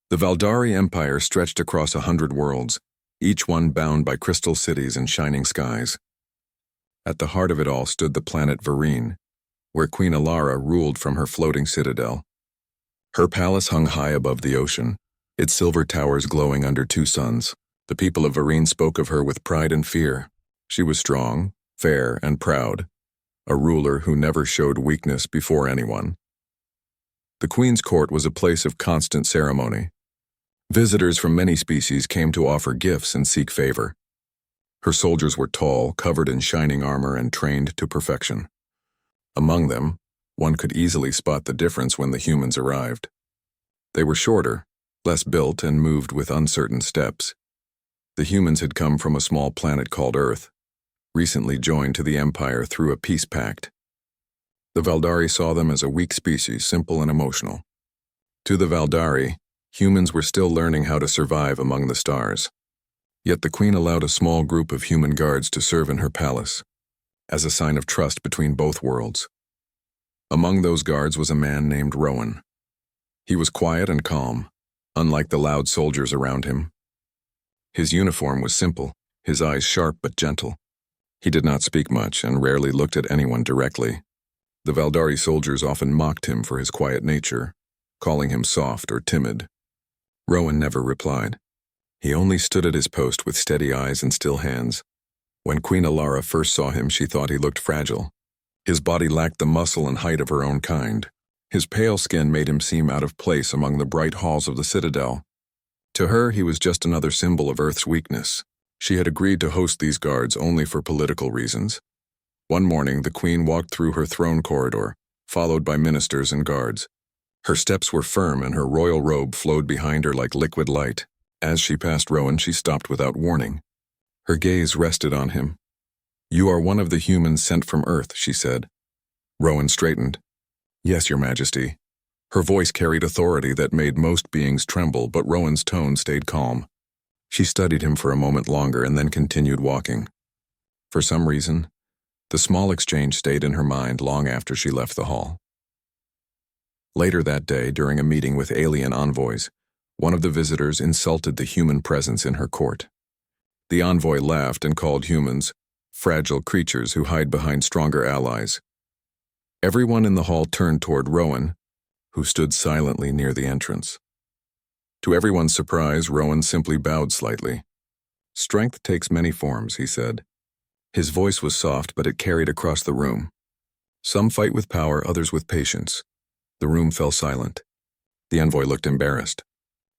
The Valdari Empire stretched across 100 worlds, each one bound by crystal cities and shining skies. At the heart of it all stood the planet Vereen, where Queen Alara ruled from her floating citadel. Her palace hung high above the ocean, its silver towers glowing under two suns. The people of Vereen spoke of her with pride and fear. She was strong, fair, and proud, a ruler who never showed weakness before anyone. The Queen's court was a place of constant ceremony. Visitors from many species came to offer gifts and seek favor. Her soldiers were tall, covered in shining armor, and trained to perfection. Among them, one could easily spot the difference when the humans arrived. They were shorter, less built, and moved with uncertain steps. The humans had come from a small planet called Earth, recently joined to the Empire through a peace pact. The Valdari saw them as a weak species, simple and emotional. To the Valdari, humans were still learning how to survive among the stars. Yet the Queen allowed a small group of human guards to serve in her palace, as a sign of trust between both worlds. Among those guards was a man named Rowan. He was quiet and calm, unlike the loud soldiers around him. His uniform was simple, his eyes sharp but gentle. He did not speak much and rarely looked at anyone directly. The Valdari soldiers often mocked him for his quiet nature, calling him soft or timid. Rowan never replied. He only stood at his post with steady eyes and still hands. When Queen Alara first saw him, she thought he looked fragile. His body lacked the muscle and height of her own kind. His pale skin made him seem out of place among the bright halls of the citadel. To her, he was just another symbol of Earth's weakness. She had agreed to host these guards only for political reasons. One morning, the Queen walked through her throne corridor, followed by ministers and guards. Her steps were firm and her royal robe flowed behind her like liquid light. As she passed Rowan, she stopped without warning. Her gaze rested on him. "You are one of the humans sent from Earth," she said. Rowan straightened. "Yes, Your Majesty." Her voice carried authority that made most beings tremble, but Rowan's tone stayed calm. She studied him for a moment longer and then continued walking. For some reason, the small exchange stayed in her mind long after she left the hall. Later that day, during a meeting with alien envoys, one of the visitors insulted the human presence in her court. The envoy laughed and called humans fragile creatures who hide behind stronger allies. Everyone in the hall turned toward Rowan, who stood silently near the entrance. To everyone's surprise, Rowan simply bowed slightly. "Strength takes many forms," he said. His voice was soft, but it carried across the room. "Some fight with power, others with patience." The room fell silent. The envoy looked embarrassed.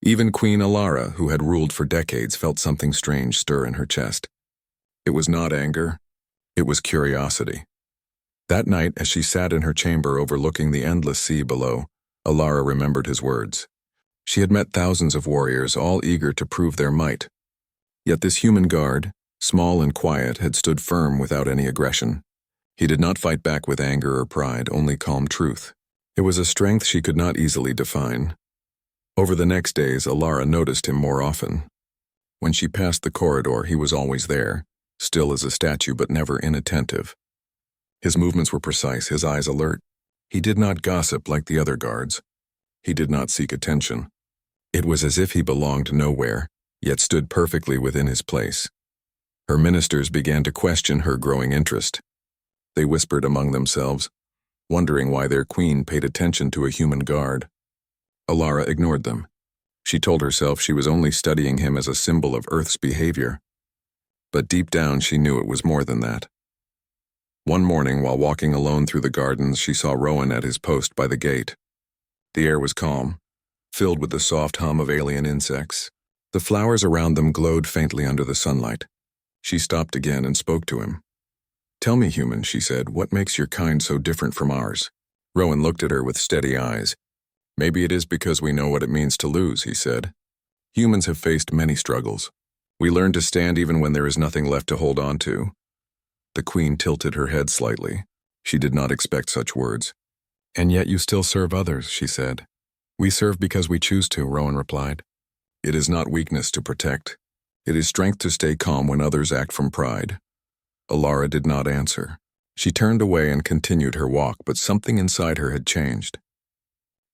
Even Queen Alara, who had ruled for decades, felt something strange stir in her chest. It was not anger, it was curiosity. That night, as she sat in her chamber overlooking the endless sea below, Alara remembered his words. She had met thousands of warriors, all eager to prove their might. Yet this human guard, small and quiet, had stood firm without any aggression. He did not fight back with anger or pride, only calm truth. It was a strength she could not easily define. Over the next days, Alara noticed him more often. When she passed the corridor, he was always there, still as a statue but never inattentive. His movements were precise, his eyes alert. He did not gossip like the other guards. He did not seek attention. It was as if he belonged nowhere, yet stood perfectly within his place. Her ministers began to question her growing interest. They whispered among themselves, wondering why their queen paid attention to a human guard. Alara ignored them. She told herself she was only studying him as a symbol of Earth's behavior. But deep down she knew it was more than that. One morning, while walking alone through the gardens, she saw Rowan at his post by the gate. The air was calm, filled with the soft hum of alien insects. The flowers around them glowed faintly under the sunlight. She stopped again and spoke to him. "Tell me, human," she said, "what makes your kind so different from ours?" Rowan looked at her with steady eyes. "Maybe it is because we know what it means to lose," he said. "Humans have faced many struggles. We learn to stand even when there is nothing left to hold on to." The Queen tilted her head slightly. She did not expect such words. "And yet you still serve others," she said. "We serve because we choose to," Rowan replied. "It is not weakness to protect. It is strength to stay calm when others act from pride." Alara did not answer. She turned away and continued her walk, but something inside her had changed.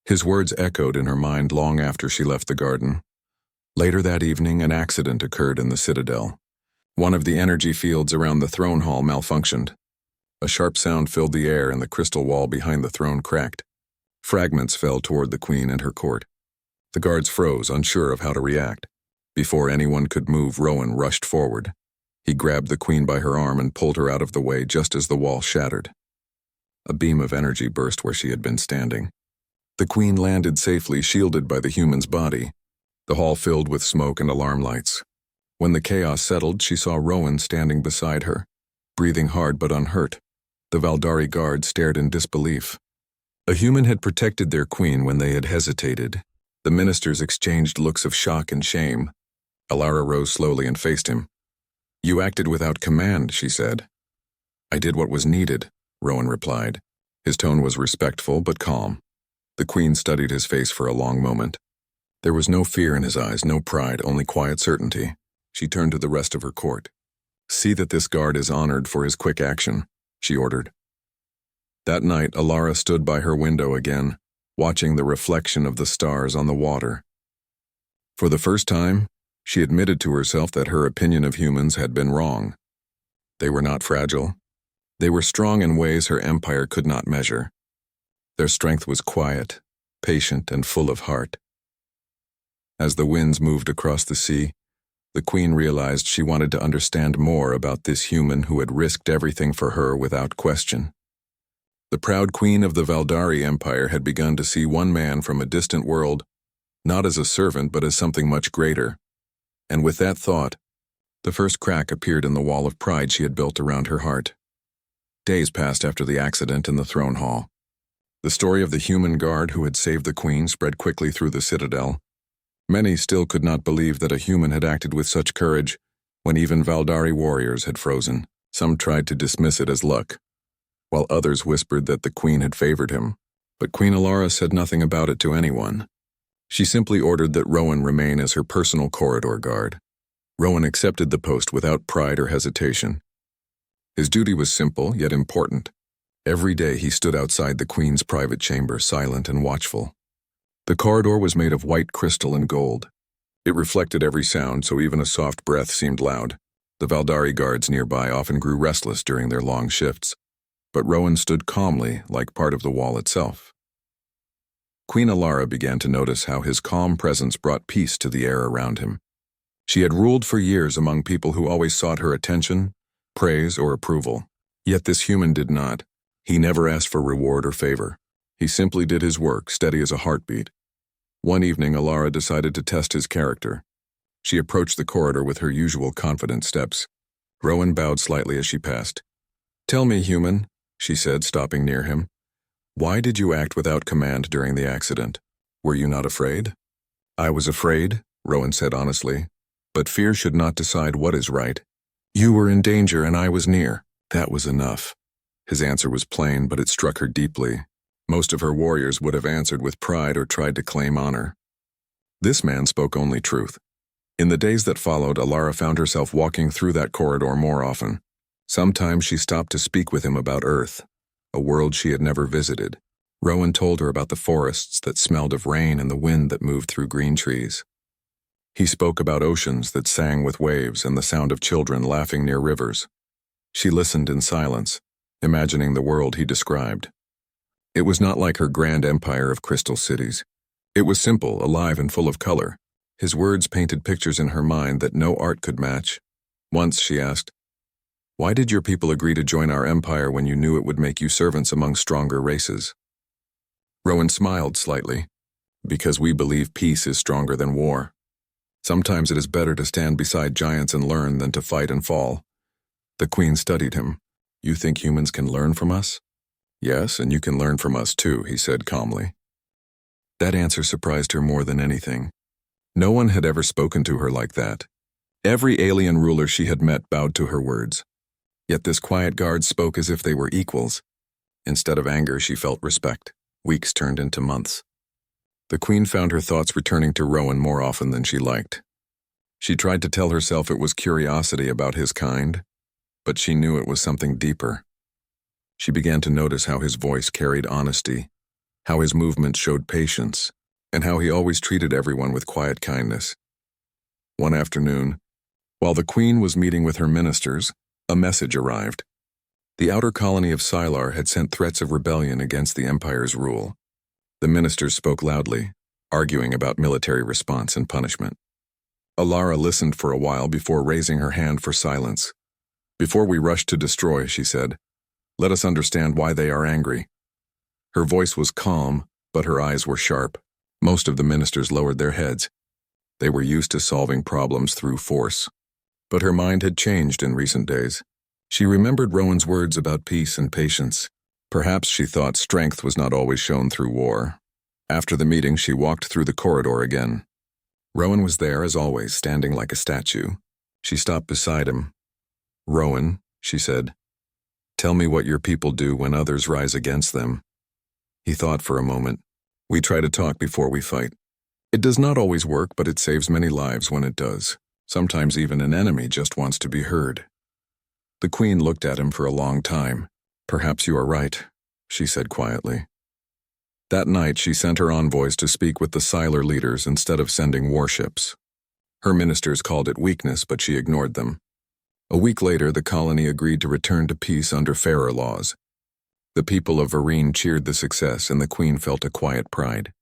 His words echoed in her mind long after she left the garden. Later that evening, an accident occurred in the citadel. One of the energy fields around the throne hall malfunctioned. A sharp sound filled the air and the crystal wall behind the throne cracked. Fragments fell toward the queen and her court. The guards froze, unsure of how to react. Before anyone could move, Rowan rushed forward. He grabbed the queen by her arm and pulled her out of the way just as the wall shattered. A beam of energy burst where she had been standing. The queen landed safely, shielded by the human's body. The hall filled with smoke and alarm lights. When the chaos settled, she saw Rowan standing beside her, breathing hard but unhurt. The Valdari guard stared in disbelief. A human had protected their queen when they had hesitated. The ministers exchanged looks of shock and shame. Alara rose slowly and faced him. "You acted without command," she said. "I did what was needed," Rowan replied. His tone was respectful but calm. The queen studied his face for a long moment. There was no fear in his eyes, no pride, only quiet certainty. She turned to the rest of her court. "See that this guard is honored for his quick action," she ordered. That night, Alara stood by her window again, watching the reflection of the stars on the water. For the first time, she admitted to herself that her opinion of humans had been wrong. They were not fragile. They were strong in ways her empire could not measure. Their strength was quiet, patient, and full of heart. As the winds moved across the sea, the queen realized she wanted to understand more about this human who had risked everything for her without question. The proud queen of the Valdari Empire had begun to see one man from a distant world, not as a servant but as something much greater. And with that thought, the first crack appeared in the wall of pride she had built around her heart. Days passed after the accident in the throne hall. The story of the human guard who had saved the queen spread quickly through the citadel. Many still could not believe that a human had acted with such courage when even Valdari warriors had frozen. Some tried to dismiss it as luck, while others whispered that the queen had favored him. But Queen Alara said nothing about it to anyone. She simply ordered that Rowan remain as her personal corridor guard. Rowan accepted the post without pride or hesitation. His duty was simple, yet important. Every day he stood outside the queen's private chamber, silent and watchful. The corridor was made of white crystal and gold. It reflected every sound, so even a soft breath seemed loud. The Valdari guards nearby often grew restless during their long shifts, but Rowan stood calmly, like part of the wall itself. Queen Alara began to notice how his calm presence brought peace to the air around him. She had ruled for years among people who always sought her attention, praise, or approval. Yet this human did not. He never asked for reward or favor. He simply did his work, steady as a heartbeat. One evening, Alara decided to test his character. She approached the corridor with her usual confident steps. Rowan bowed slightly as she passed. "Tell me, human," she said, stopping near him. "Why did you act without command during the accident? Were you not afraid?" "I was afraid," Rowan said honestly, "but fear should not decide what is right. You were in danger and I was near. That was enough." His answer was plain, but it struck her deeply. Most of her warriors would have answered with pride or tried to claim honor. This man spoke only truth. In the days that followed, Alara found herself walking through that corridor more often. Sometimes she stopped to speak with him about Earth, a world she had never visited. Rowan told her about the forests that smelled of rain and the wind that moved through green trees. He spoke about oceans that sang with waves and the sound of children laughing near rivers. She listened in silence, imagining the world he described. It was not like her grand empire of crystal cities. It was simple, alive, and full of color. His words painted pictures in her mind that no art could match. Once she asked, "Why did your people agree to join our empire when you knew it would make you servants among stronger races?" Rowan smiled slightly. "Because we believe peace is stronger than war. Sometimes it is better to stand beside giants and learn than to fight and fall." The queen studied him. "You think humans can learn from us?" "Yes, and you can learn from us too," he said calmly. That answer surprised her more than anything. No one had ever spoken to her like that. Every alien ruler she had met bowed to her words. Yet this quiet guard spoke as if they were equals. Instead of anger, she felt respect. Weeks turned into months. The queen found her thoughts returning to Rowan more often than she liked. She tried to tell herself it was curiosity about his kind, but she knew it was something deeper. She began to notice how his voice carried honesty, how his movements showed patience, and how he always treated everyone with quiet kindness. One afternoon, while the queen was meeting with her ministers, a message arrived. The outer colony of Sylar had sent threats of rebellion against the empire's rule. The ministers spoke loudly, arguing about military response and punishment. Alara listened for a while before raising her hand for silence. "Before we rush to destroy," she said, "let us understand why they are angry." Her voice was calm, but her eyes were sharp. Most of the ministers lowered their heads. They were used to solving problems through force. But her mind had changed in recent days. She remembered Rowan's words about peace and patience. Perhaps she thought strength was not always shown through war. After the meeting, she walked through the corridor again. Rowan was there, as always, standing like a statue. She stopped beside him. "Rowan," she said, "tell me what your people do when others rise against them." He thought for a moment. "We try to talk before we fight. It does not always work, but it saves many lives when it does. Sometimes even an enemy just wants to be heard." The queen looked at him for a long time. "Perhaps you are right," she said quietly. That night she sent her envoys to speak with the Sylar leaders instead of sending warships. Her ministers called it weakness, but she ignored them. A week later, the colony agreed to return to peace under fairer laws. The people of Varine cheered the success, and the queen felt a quiet pride.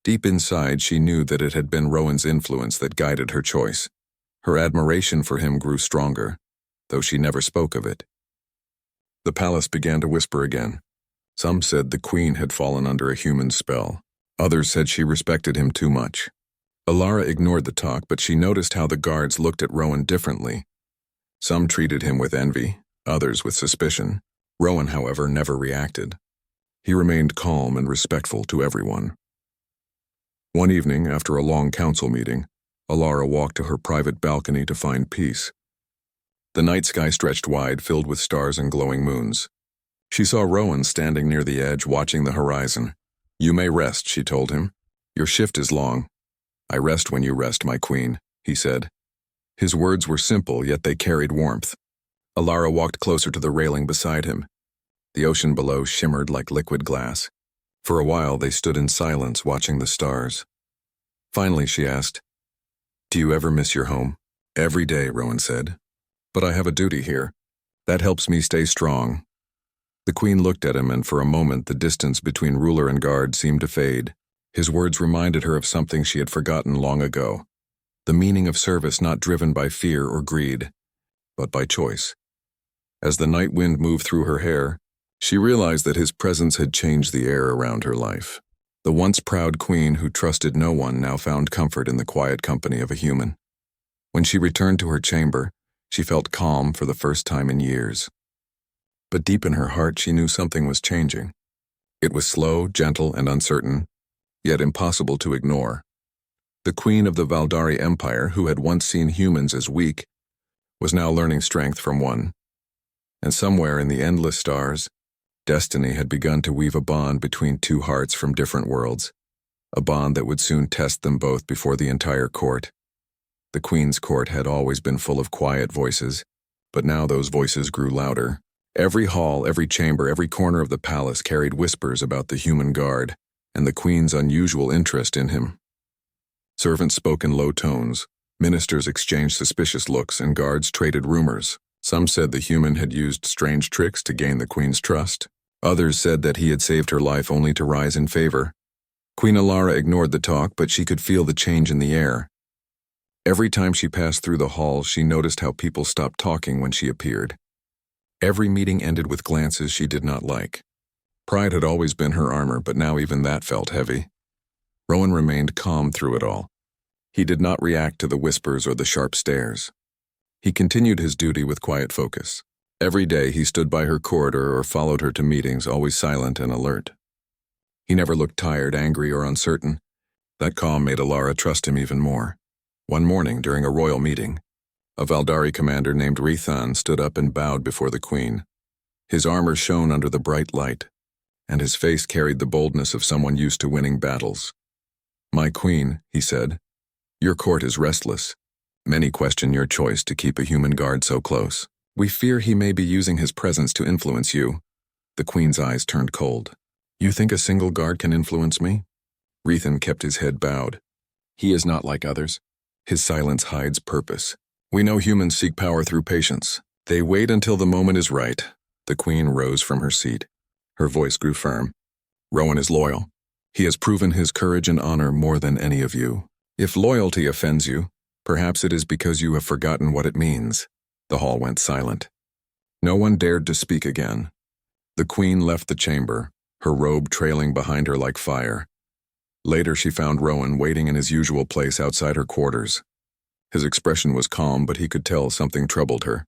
Deep inside, she knew that it had been Rowan's influence that guided her choice. Her admiration for him grew stronger, though she never spoke of it. The palace began to whisper again. Some said the queen had fallen under a human spell. Others said she respected him too much. Alara ignored the talk, but she noticed how the guards looked at Rowan differently. Some treated him with envy, others with suspicion. Rowan, however, never reacted. He remained calm and respectful to everyone. One evening, after a long council meeting, Alara walked to her private balcony to find peace. The night sky stretched wide, filled with stars and glowing moons. She saw Rowan standing near the edge, watching the horizon. "You may rest," she told him. "Your shift is long." "I rest when you rest, my queen," he said. His words were simple, yet they carried warmth. Alara walked closer to the railing beside him. The ocean below shimmered like liquid glass. For a while they stood in silence, watching the stars. Finally she asked, "Do you ever miss your home?" "Every day," Rowan said. "But I have a duty here. That helps me stay strong." The queen looked at him, and for a moment the distance between ruler and guard seemed to fade. His words reminded her of something she had forgotten long ago. The meaning of service not driven by fear or greed, but by choice. As the night wind moved through her hair, she realized that his presence had changed the air around her life. The once proud queen who trusted no one now found comfort in the quiet company of a human. When she returned to her chamber, she felt calm for the first time in years. But deep in her heart she knew something was changing. It was slow, gentle, and uncertain, yet impossible to ignore. The queen of the Valdari Empire, who had once seen humans as weak, was now learning strength from one. And somewhere in the endless stars, destiny had begun to weave a bond between two hearts from different worlds, a bond that would soon test them both before the entire court. The queen's court had always been full of quiet voices, but now those voices grew louder. Every hall, every chamber, every corner of the palace carried whispers about the human guard and the queen's unusual interest in him. Servants spoke in low tones, ministers exchanged suspicious looks, and guards traded rumors. Some said the human had used strange tricks to gain the queen's trust. Others said that he had saved her life only to rise in favor. Queen Alara ignored the talk, but she could feel the change in the air. Every time she passed through the halls, she noticed how people stopped talking when she appeared. Every meeting ended with glances she did not like. Pride had always been her armor, but now even that felt heavy. Rowan remained calm through it all. He did not react to the whispers or the sharp stares. He continued his duty with quiet focus. Every day he stood by her corridor or followed her to meetings, always silent and alert. He never looked tired, angry, or uncertain. That calm made Alara trust him even more. One morning, during a royal meeting, a Valdari commander named Rethan stood up and bowed before the queen. His armor shone under the bright light, and his face carried the boldness of someone used to winning battles. "My queen," he said, "your court is restless. Many question your choice to keep a human guard so close. We fear he may be using his presence to influence you." The queen's eyes turned cold. You think a single guard can influence me? Rethan kept his head bowed. He is not like others. His silence hides purpose. We know humans seek power through patience. They wait until the moment is right. The queen rose from her seat. Her voice grew firm. Rowan is loyal. He has proven his courage and honor more than any of you. If loyalty offends you, perhaps it is because you have forgotten what it means. The hall went silent. No one dared to speak again. The queen left the chamber, her robe trailing behind her like fire. Later she found Rowan waiting in his usual place outside her quarters. His expression was calm, but he could tell something troubled her.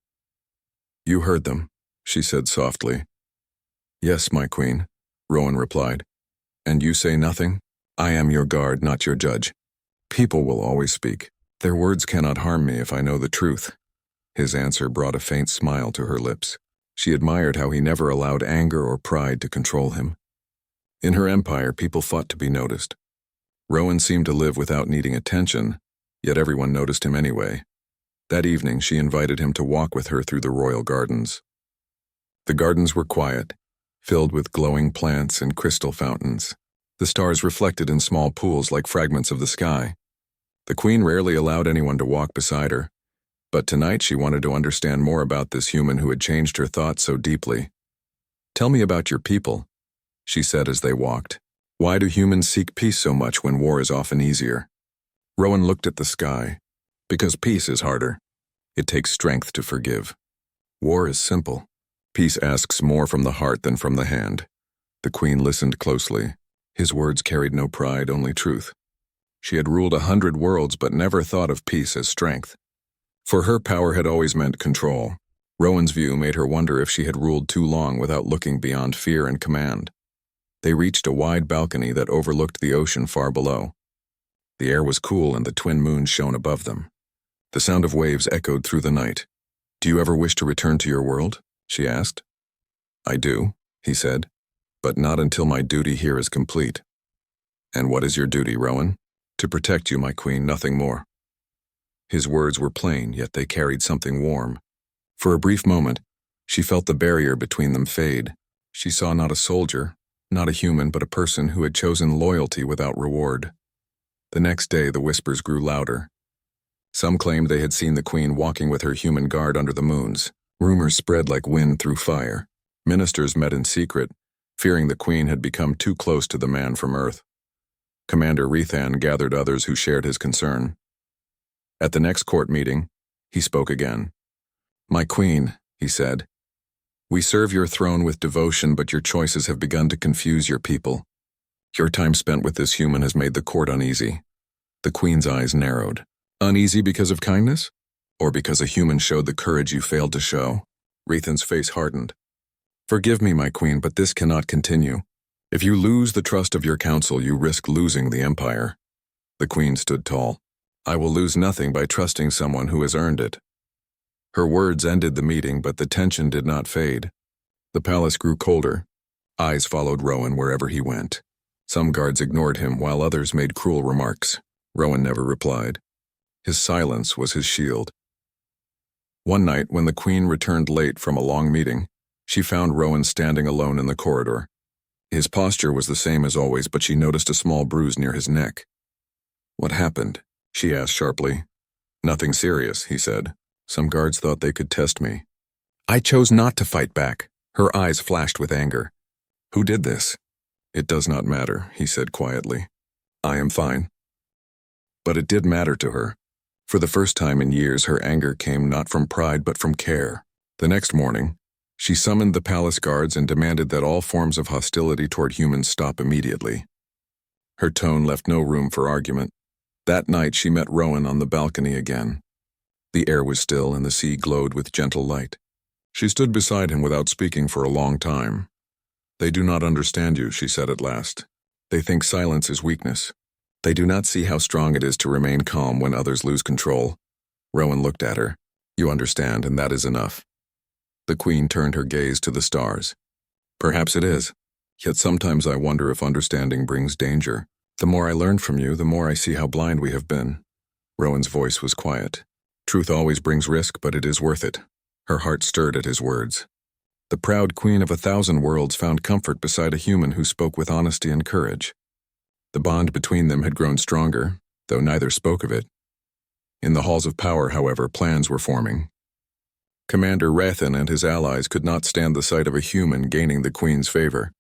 You heard them, she said softly. Yes, my queen, Rowan replied. And you say nothing? I am your guard, not your judge. People will always speak. Their words cannot harm me if I know the truth. His answer brought a faint smile to her lips. She admired how he never allowed anger or pride to control him. In her empire, people fought to be noticed. Rowan seemed to live without needing attention, yet everyone noticed him anyway. That evening, she invited him to walk with her through the royal gardens. The gardens were quiet, filled with glowing plants and crystal fountains. The stars reflected in small pools like fragments of the sky. The queen rarely allowed anyone to walk beside her, but tonight she wanted to understand more about this human who had changed her thoughts so deeply. Tell me about your people, she said as they walked. Why do humans seek peace so much when war is often easier? Rowan looked at the sky. Because peace is harder. It takes strength to forgive. War is simple. Peace asks more from the heart than from the hand. The queen listened closely. His words carried no pride, only truth. She had ruled 100 worlds but never thought of peace as strength. For her, power had always meant control. Rowan's view made her wonder if she had ruled too long without looking beyond fear and command. They reached a wide balcony that overlooked the ocean far below. The air was cool and the twin moons shone above them. The sound of waves echoed through the night. Do you ever wish to return to your world? She asked. I do, he said, but not until my duty here is complete. And what is your duty, Rowan? To protect you, my queen, nothing more. His words were plain, yet they carried something warm. For a brief moment, she felt the barrier between them fade. She saw not a soldier, not a human, but a person who had chosen loyalty without reward. The next day, the whispers grew louder. Some claimed they had seen the queen walking with her human guard under the moons. Rumors spread like wind through fire. Ministers met in secret, fearing the queen had become too close to the man from Earth. Commander Rethan gathered others who shared his concern. At the next court meeting, he spoke again. My queen, he said, we serve your throne with devotion, but your choices have begun to confuse your people. Your time spent with this human has made the court uneasy. The queen's eyes narrowed. Uneasy because of kindness? Or because a human showed the courage you failed to show? Rethan's face hardened. Forgive me, my queen, but this cannot continue. If you lose the trust of your council, you risk losing the empire. The queen stood tall. I will lose nothing by trusting someone who has earned it. Her words ended the meeting, but the tension did not fade. The palace grew colder. Eyes followed Rowan wherever he went. Some guards ignored him, while others made cruel remarks. Rowan never replied. His silence was his shield. One night, when the queen returned late from a long meeting, she found Rowan standing alone in the corridor. His posture was the same as always, but she noticed a small bruise near his neck. What happened? She asked sharply. Nothing serious, he said. Some guards thought they could test me. I chose not to fight back. Her eyes flashed with anger. Who did this? It does not matter, he said quietly. I am fine. But it did matter to her. For the first time in years, her anger came not from pride but from care. The next morning, she summoned the palace guards and demanded that all forms of hostility toward humans stop immediately. Her tone left no room for argument. That night she met Rowan on the balcony again. The air was still and the sea glowed with gentle light. She stood beside him without speaking for a long time. They do not understand you, she said at last. They think silence is weakness. They do not see how strong it is to remain calm when others lose control. Rowan looked at her. You understand, and that is enough. The queen turned her gaze to the stars. Perhaps it is. Yet sometimes I wonder if understanding brings danger. The more I learn from you, the more I see how blind we have been. Rowan's voice was quiet. Truth always brings risk, but it is worth it. Her heart stirred at his words. The proud queen of 1,000 worlds found comfort beside a human who spoke with honesty and courage. The bond between them had grown stronger, though neither spoke of it. In the halls of power, however, plans were forming. Commander Rathan and his allies could not stand the sight of a human gaining the queen's favor.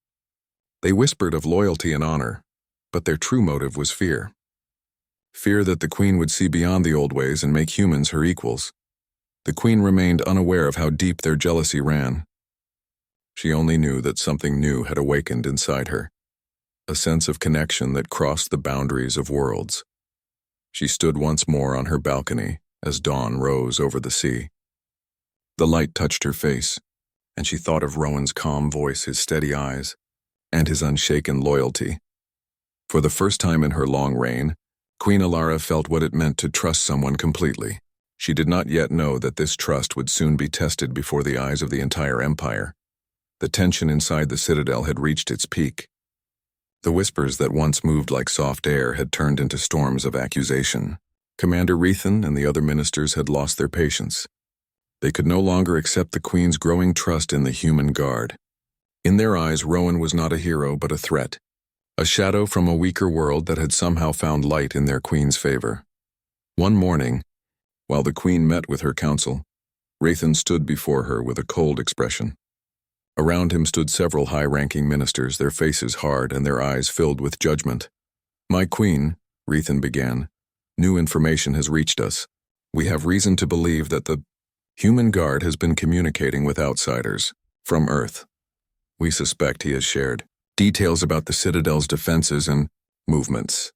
They whispered of loyalty and honor, but their true motive was fear. Fear that the queen would see beyond the old ways and make humans her equals. The queen remained unaware of how deep their jealousy ran. She only knew that something new had awakened inside her, a sense of connection that crossed the boundaries of worlds. She stood once more on her balcony as dawn rose over the sea. The light touched her face, and she thought of Rowan's calm voice, his steady eyes, and his unshaken loyalty. For the first time in her long reign, Queen Alara felt what it meant to trust someone completely. She did not yet know that this trust would soon be tested before the eyes of the entire empire. The tension inside the citadel had reached its peak. The whispers that once moved like soft air had turned into storms of accusation. Commander Rathan and the other ministers had lost their patience. They could no longer accept the queen's growing trust in the human guard. In their eyes, Rowan was not a hero but a threat, a shadow from a weaker world that had somehow found light in their queen's favor. One morning, while the queen met with her council, Rathan stood before her with a cold expression. Around him stood several high-ranking ministers, their faces hard and their eyes filled with judgment. "My queen," Rathan began, "new information has reached us. We have reason to believe that the human guard has been communicating with outsiders from Earth. We suspect he has shared details about the Citadel's defenses and movements."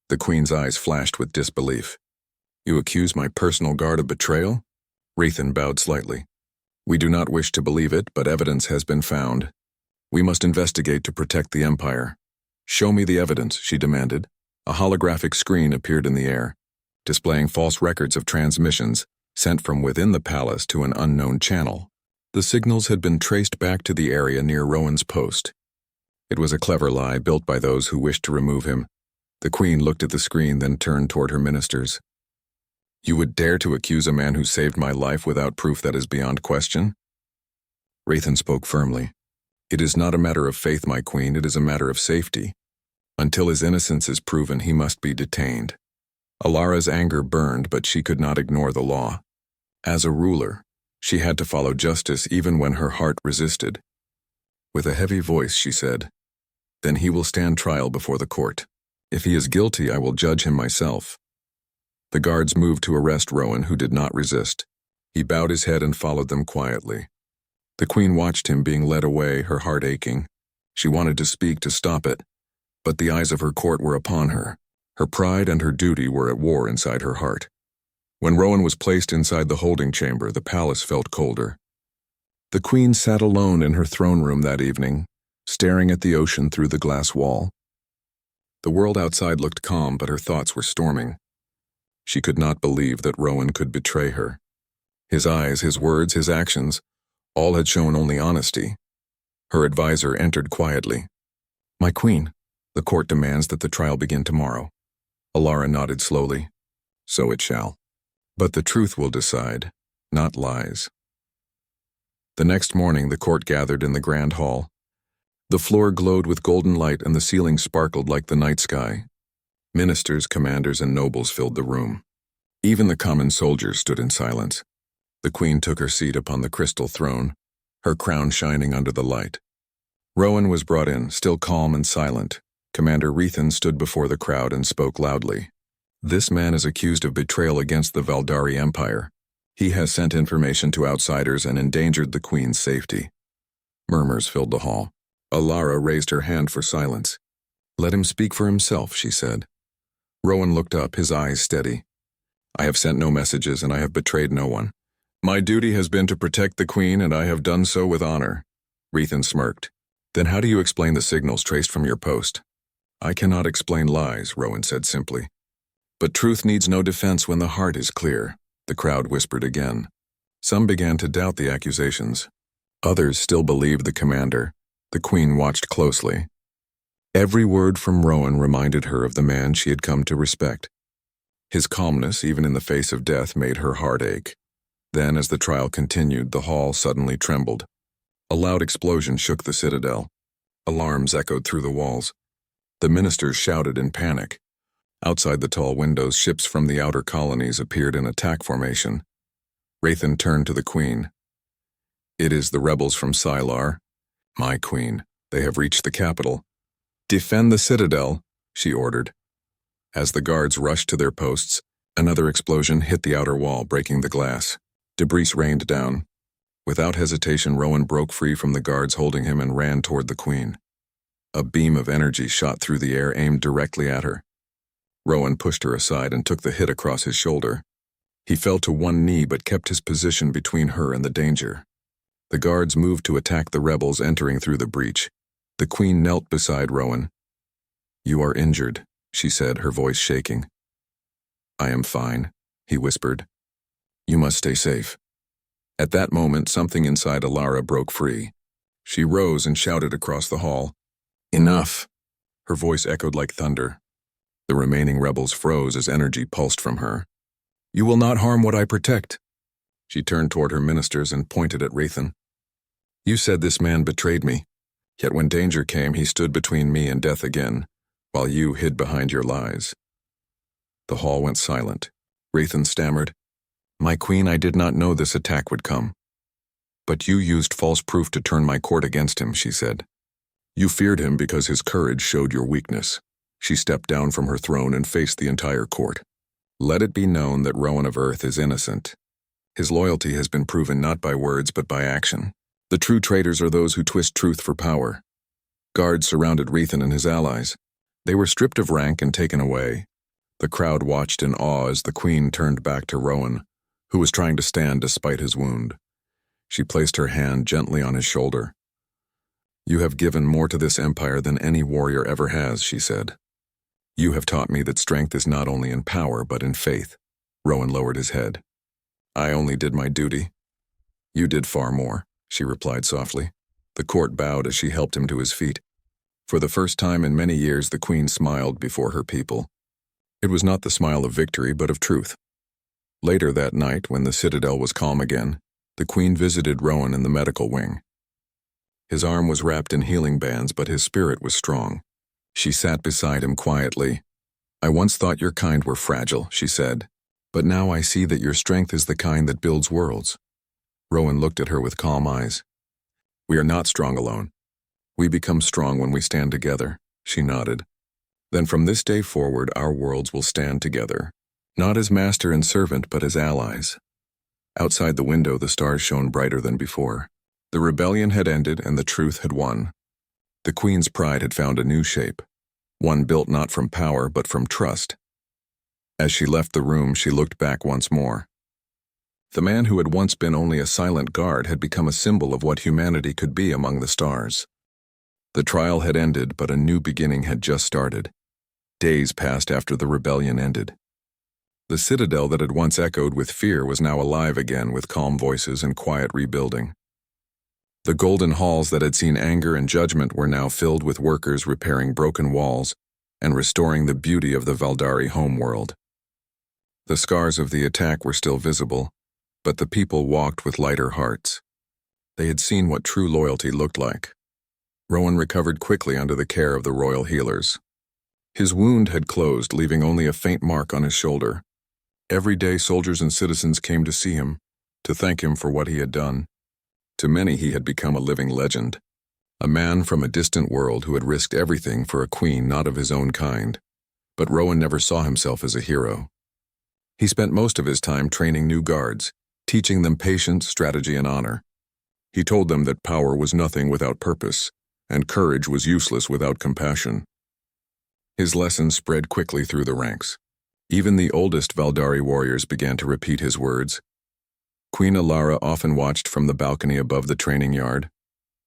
The queen's eyes flashed with disbelief. "You accuse my personal guard of betrayal?" Rathan bowed slightly. "We do not wish to believe it, but evidence has been found. We must investigate to protect the Empire." "Show me the evidence," she demanded. A holographic screen appeared in the air, displaying false records of transmissions sent from within the palace to an unknown channel. The signals had been traced back to the area near Rowan's post. It was a clever lie built by those who wished to remove him. The queen looked at the screen, then turned toward her ministers. "You would dare to accuse a man who saved my life without proof that is beyond question?" Rathan spoke firmly. "It is not a matter of faith, my queen, it is a matter of safety. Until his innocence is proven, he must be detained." Alara's anger burned, but she could not ignore the law. As a ruler, she had to follow justice even when her heart resisted. With a heavy voice, she said, "Then he will stand trial before the court. If he is guilty, I will judge him myself." The guards moved to arrest Rowan, who did not resist. He bowed his head and followed them quietly. The queen watched him being led away, her heart aching. She wanted to speak to stop it, but the eyes of her court were upon her. Her pride and her duty were at war inside her heart. When Rowan was placed inside the holding chamber, the palace felt colder. The queen sat alone in her throne room that evening, staring at the ocean through the glass wall. The world outside looked calm, but her thoughts were storming. She could not believe that Rowan could betray her. His eyes, his words, his actions, all had shown only honesty. Her advisor entered quietly. "My queen, the court demands that the trial begin tomorrow." Alara nodded slowly. "So it shall. But the truth will decide, not lies." The next morning, the court gathered in the grand hall. The floor glowed with golden light and the ceiling sparkled like the night sky. Ministers, commanders, and nobles filled the room. Even the common soldiers stood in silence. The queen took her seat upon the crystal throne, her crown shining under the light. Rowan was brought in, still calm and silent. Commander Rathan stood before the crowd and spoke loudly. "This man is accused of betrayal against the Valdari Empire. He has sent information to outsiders and endangered the queen's safety." Murmurs filled the hall. Alara raised her hand for silence. "Let him speak for himself," she said. Rowan looked up, his eyes steady. "I have sent no messages and I have betrayed no one. My duty has been to protect the queen and I have done so with honor." Rathan smirked. "Then how do you explain the signals traced from your post?" "I cannot explain lies," Rowan said simply. "But truth needs no defense when the heart is clear," the crowd whispered again. Some began to doubt the accusations. Others still believed the commander. The queen watched closely. Every word from Rowan reminded her of the man she had come to respect. His calmness, even in the face of death, made her heart ache. Then, as the trial continued, the hall suddenly trembled. A loud explosion shook the citadel. Alarms echoed through the walls. The ministers shouted in panic. Outside the tall windows, ships from the outer colonies appeared in attack formation. Rathan turned to the queen. "It is the rebels from Sylar. My queen, they have reached the capital. Defend the citadel," she ordered. As the guards rushed to their posts, another explosion hit the outer wall, breaking the glass. Debris rained down. Without hesitation, Rowan broke free from the guards holding him and ran toward the queen. A beam of energy shot through the air, aimed directly at her. Rowan pushed her aside and took the hit across his shoulder. He fell to one knee but kept his position between her and the danger. The guards moved to attack the rebels entering through the breach. The queen knelt beside Rowan. "You are injured," she said, her voice shaking. "I am fine," he whispered. "You must stay safe." At that moment, something inside Alara broke free. She rose and shouted across the hall. "Enough!" Her voice echoed like thunder. The remaining rebels froze as energy pulsed from her. "You will not harm what I protect." She turned toward her ministers and pointed at Rathan. "You said this man betrayed me, yet when danger came, he stood between me and death again, while you hid behind your lies." The hall went silent. Rathan stammered, "My queen, I did not know this attack would come." "But you used false proof to turn my court against him," she said. "You feared him because his courage showed your weakness." She stepped down from her throne and faced the entire court. "Let it be known that Rowan of Earth is innocent. His loyalty has been proven not by words but by action. The true traitors are those who twist truth for power." Guards surrounded Rathan and his allies. They were stripped of rank and taken away. The crowd watched in awe as the queen turned back to Rowan, who was trying to stand despite his wound. She placed her hand gently on his shoulder. "You have given more to this empire than any warrior ever has," she said. "You have taught me that strength is not only in power but in faith." Rowan lowered his head. "I only did my duty." "You did far more," she replied softly. The court bowed as she helped him to his feet. For the first time in many years, the queen smiled before her people. It was not the smile of victory but of truth. Later that night, when the citadel was calm again, the queen visited Rowan in the medical wing. His arm was wrapped in healing bands, but his spirit was strong. She sat beside him quietly. "I once thought your kind were fragile," she said, "but now I see that your strength is the kind that builds worlds." Rowan looked at her with calm eyes. "We are not strong alone. We become strong when we stand together," she nodded. "Then from this day forward, our worlds will stand together, not as master and servant, but as allies." Outside the window, the stars shone brighter than before. The rebellion had ended and the truth had won. The queen's pride had found a new shape, one built not from power but from trust. As she left the room, she looked back once more. The man who had once been only a silent guard had become a symbol of what humanity could be among the stars. The trial had ended, but a new beginning had just started. Days passed after the rebellion ended. The citadel that had once echoed with fear was now alive again with calm voices and quiet rebuilding. The golden halls that had seen anger and judgment were now filled with workers repairing broken walls and restoring the beauty of the Valdari homeworld. The scars of the attack were still visible, but the people walked with lighter hearts. They had seen what true loyalty looked like. Rowan recovered quickly under the care of the royal healers. His wound had closed, leaving only a faint mark on his shoulder. Every day soldiers and citizens came to see him, to thank him for what he had done. To many he had become a living legend, a man from a distant world who had risked everything for a queen not of his own kind. But Rowan never saw himself as a hero. He spent most of his time training new guards, teaching them patience, strategy, and honor. He told them that power was nothing without purpose, and courage was useless without compassion. His lessons spread quickly through the ranks. Even the oldest Valdari warriors began to repeat his words. Queen Alara often watched from the balcony above the training yard.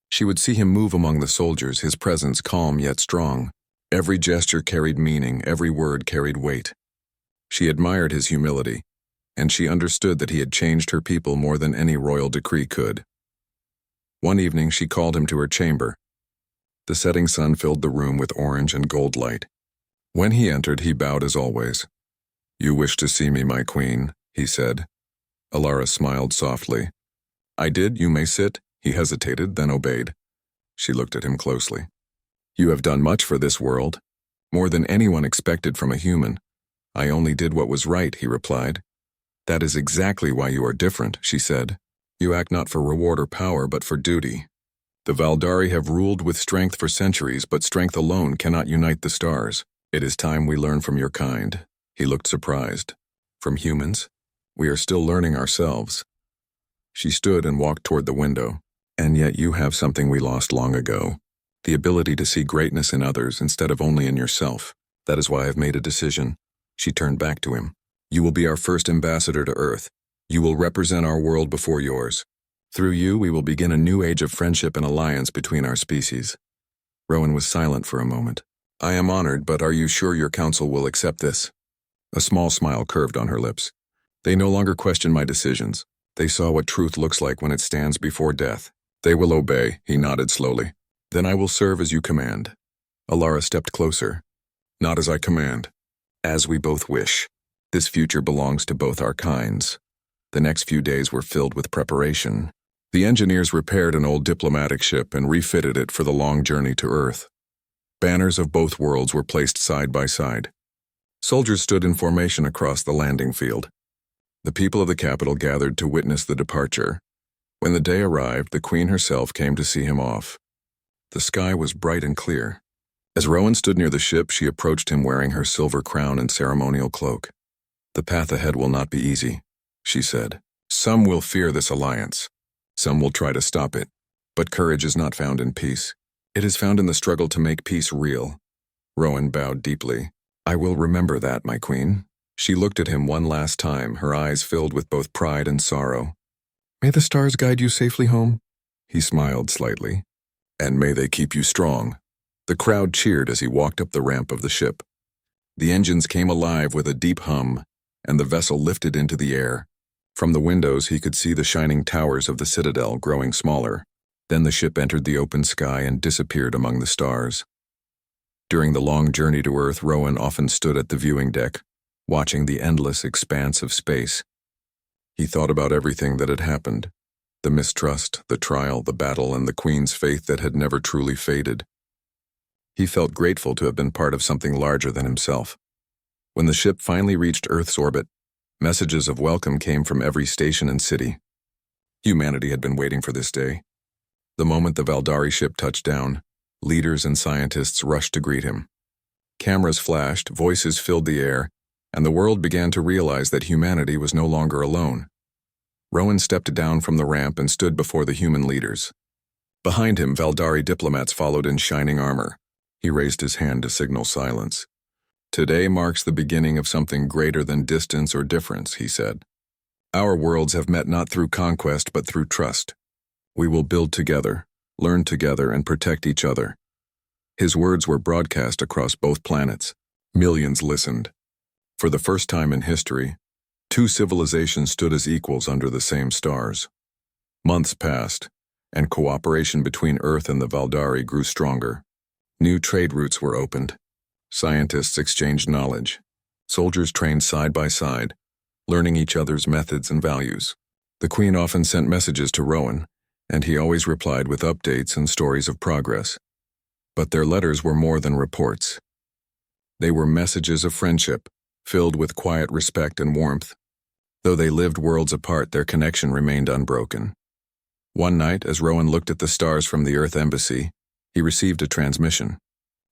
She would see him move among the soldiers, his presence calm yet strong. Every gesture carried meaning, every word carried weight. She admired his humility, and she understood that he had changed her people more than any royal decree could. One evening she called him to her chamber. The setting sun filled the room with orange and gold light. When he entered, he bowed as always. "You wish to see me, my queen," he said. Alara smiled softly. "I did, you may sit," He hesitated, then obeyed. She looked at him closely. You have done much for this world, more than anyone expected from a human. I only did what was right, he replied. That is exactly why you are different, she said. You act not for reward or power, but for duty. The Valdari have ruled with strength for centuries, but strength alone cannot unite the stars. It is time we learn from your kind. He looked surprised. From humans? We are still learning ourselves. She stood and walked toward the window. And yet you have something we lost long ago. The ability to see greatness in others instead of only in yourself. That is why I've made a decision. She turned back to him. You will be our first ambassador to Earth. You will represent our world before yours. Through you, we will begin a new age of friendship and alliance between our species. Rowan was silent for a moment. I am honored, but are you sure your council will accept this? A small smile curved on her lips. They no longer question my decisions. They saw what truth looks like when it stands before death. They will obey, he nodded slowly. Then I will serve as you command. Alara stepped closer. Not as I command. As we both wish. This future belongs to both our kinds. The next few days were filled with preparation. The engineers repaired an old diplomatic ship and refitted it for the long journey to Earth. Banners of both worlds were placed side by side. Soldiers stood in formation across the landing field. The people of the capital gathered to witness the departure. When the day arrived, the Queen herself came to see him off. The sky was bright and clear. As Rowan stood near the ship, she approached him wearing her silver crown and ceremonial cloak. The path ahead will not be easy, she said. Some will fear this alliance. Some will try to stop it. But courage is not found in peace. It is found in the struggle to make peace real. Rowan bowed deeply. I will remember that, my queen. She looked at him one last time, her eyes filled with both pride and sorrow. May the stars guide you safely home? He smiled slightly. And may they keep you strong. The crowd cheered as he walked up the ramp of the ship. The engines came alive with a deep hum, and the vessel lifted into the air. From the windows he could see the shining towers of the citadel growing smaller. Then the ship entered the open sky and disappeared among the stars. During the long journey to Earth, Rowan often stood at the viewing deck, watching the endless expanse of space. He thought about everything that had happened. The mistrust, the trial, the battle, and the Queen's faith that had never truly faded. He felt grateful to have been part of something larger than himself. When the ship finally reached Earth's orbit, messages of welcome came from every station and city. Humanity had been waiting for this day. The moment the Valdari ship touched down, leaders and scientists rushed to greet him. Cameras flashed, voices filled the air, and the world began to realize that humanity was no longer alone. Rowan stepped down from the ramp and stood before the human leaders. Behind him, Valdari diplomats followed in shining armor. He raised his hand to signal silence. Today marks the beginning of something greater than distance or difference, he said. Our worlds have met not through conquest but through trust. We will build together, learn together, and protect each other. His words were broadcast across both planets. Millions listened. For the first time in history, two civilizations stood as equals under the same stars. Months passed, and cooperation between Earth and the Valdari grew stronger. New trade routes were opened. Scientists exchanged knowledge. Soldiers trained side by side, learning each other's methods and values. The Queen often sent messages to Rowan, and he always replied with updates and stories of progress. But their letters were more than reports. They were messages of friendship, filled with quiet respect and warmth. Though they lived worlds apart, their connection remained unbroken. One night, as Rowan looked at the stars from the Earth Embassy, he received a transmission.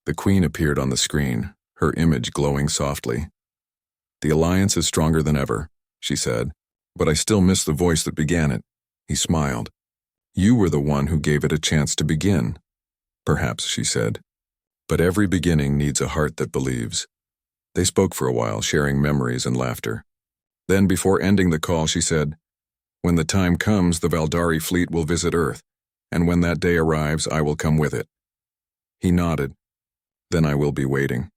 The Queen appeared on the screen, her image glowing softly. The alliance is stronger than ever, she said, but I still miss the voice that began it. He smiled. You were the one who gave it a chance to begin. Perhaps, she said. But every beginning needs a heart that believes. They spoke for a while, sharing memories and laughter. Then, before ending the call, she said, When the time comes, the Valdari fleet will visit Earth, and when that day arrives, I will come with it. He nodded. Then I will be waiting.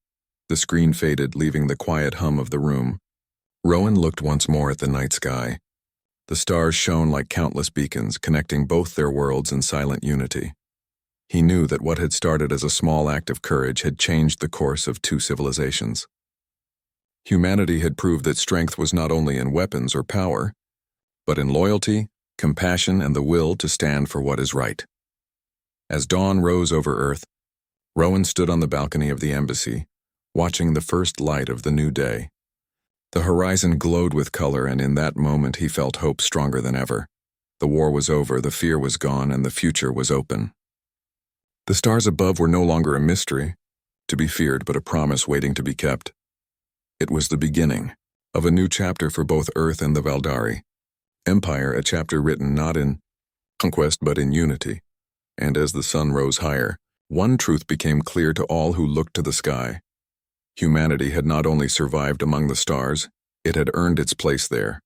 The screen faded, leaving the quiet hum of the room. Rowan looked once more at the night sky. The stars shone like countless beacons, connecting both their worlds in silent unity. He knew that what had started as a small act of courage had changed the course of two civilizations. Humanity had proved that strength was not only in weapons or power, but in loyalty, compassion, and the will to stand for what is right. As dawn rose over Earth, Rowan stood on the balcony of the embassy, watching the first light of the new day. The horizon glowed with color, and in that moment he felt hope stronger than ever. The war was over, the fear was gone, and the future was open. The stars above were no longer a mystery, to be feared, but a promise waiting to be kept. It was the beginning of a new chapter for both Earth and the Valdari. Empire, a chapter written not in conquest but in unity. And as the sun rose higher, one truth became clear to all who looked to the sky. Humanity had not only survived among the stars, it had earned its place there.